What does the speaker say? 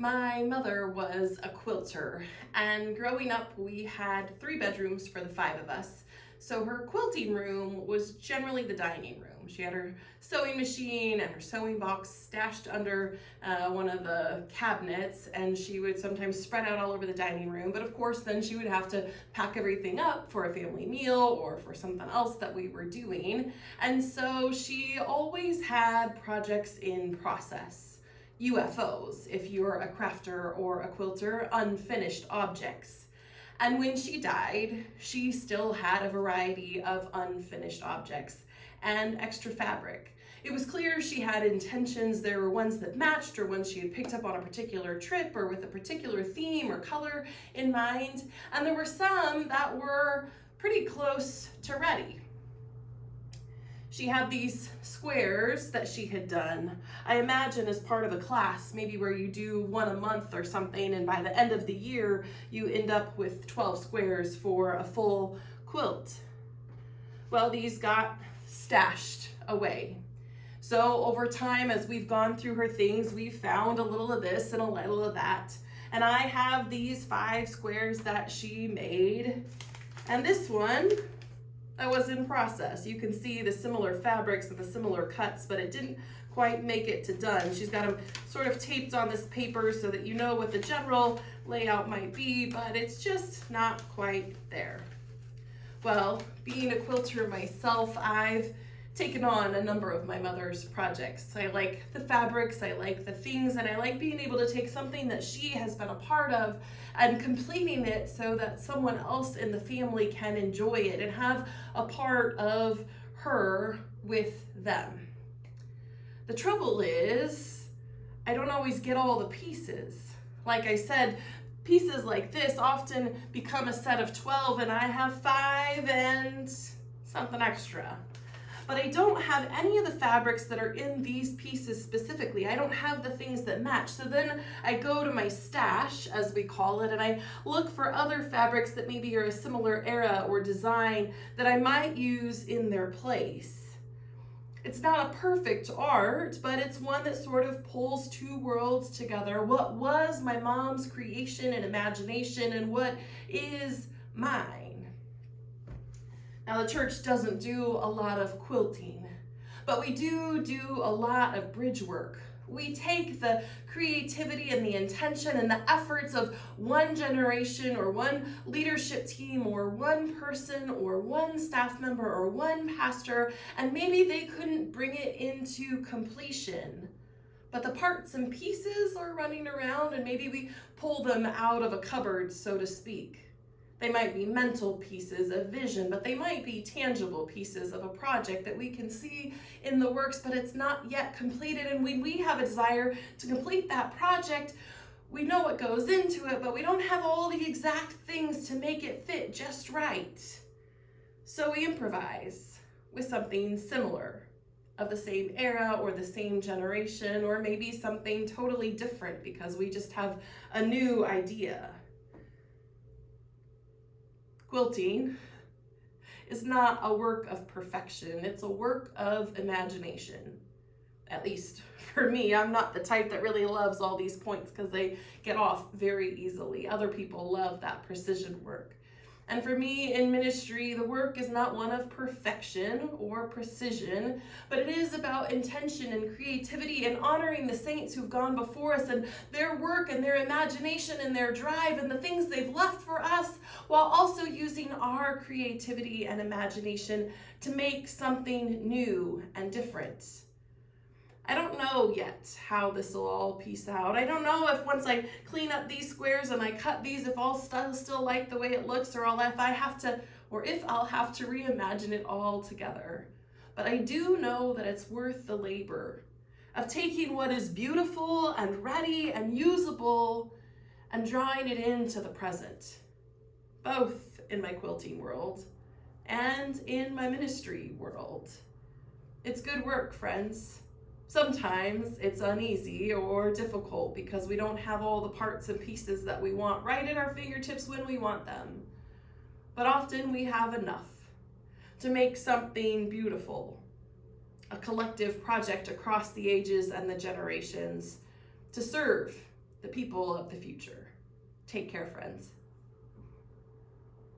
My mother was a quilter, and growing up, we had 3 bedrooms for the 5 of us. So her quilting room was generally the dining room. She had her sewing machine and her sewing box stashed under one of the cabinets, and she would sometimes spread out all over the dining room. But of course, then she would have to pack everything up for a family meal or for something else that we were doing. And so she always had projects in process. UFOs, if you're a crafter or a quilter, unfinished objects. And when she died, she still had a variety of unfinished objects and extra fabric. It was clear she had intentions. There were ones that matched or ones she had picked up on a particular trip or with a particular theme or color in mind. And there were some that were pretty close to ready. She had these squares that she had done, I imagine as part of a class, maybe where you do one a month or something, and by the end of the year, you end up with 12 squares for a full quilt. Well, these got stashed away. So over time, as we've gone through her things, we've found a little of this and a little of that. And I have these 5 squares that she made, and this one, that was in process. You can see the similar fabrics and the similar cuts, but it didn't quite make it to done. She's got them sort of taped on this paper so that you know what the general layout might be, but it's just not quite there. Well, being a quilter myself, I've taken on a number of my mother's projects. I like the fabrics, I like the things, and I like being able to take something that she has been a part of and completing it so that someone else in the family can enjoy it and have a part of her with them. The trouble is, I don't always get all the pieces. Like I said, pieces like this often become a set of 12 and I have 5 and something extra. But I don't have any of the fabrics that are in these pieces specifically. I don't have the things that match. So then I go to my stash, as we call it, and I look for other fabrics that maybe are a similar era or design that I might use in their place. It's not a perfect art, but it's one that sort of pulls 2 worlds together. What was my mom's creation and imagination and what is mine? Now, the church doesn't do a lot of quilting, but we do a lot of bridge work. We take the creativity and the intention and the efforts of one generation or one leadership team or one person or one staff member or one pastor, and maybe they couldn't bring it into completion. But the parts and pieces are running around, and maybe we pull them out of a cupboard, so to speak. They might be mental pieces of vision, but they might be tangible pieces of a project that we can see in the works, but it's not yet completed. And when we have a desire to complete that project, we know what goes into it, but we don't have all the exact things to make it fit just right. So we improvise with something similar of the same era or the same generation, or maybe something totally different because we just have a new idea. Quilting is not a work of perfection. It's a work of imagination. At least for me, I'm not the type that really loves all these points because they get off very easily. Other people love that precision work. And for me in ministry, the work is not one of perfection or precision, but it is about intention and creativity and honoring the saints who've gone before us and their work and their imagination and their drive and the things they've left for us, while also using our creativity and imagination to make something new and different. I don't know yet how this will all piece out. I don't know if once I clean up these squares and I cut these, if I'll still like the way it looks, or if I'll have to reimagine it all together. But I do know that it's worth the labor of taking what is beautiful and ready and usable and drawing it into the present, both in my quilting world and in my ministry world. It's good work, friends. Sometimes it's uneasy or difficult because we don't have all the parts and pieces that we want right at our fingertips when we want them. But often we have enough to make something beautiful, a collective project across the ages and the generations, to serve the people of the future. Take care, friends.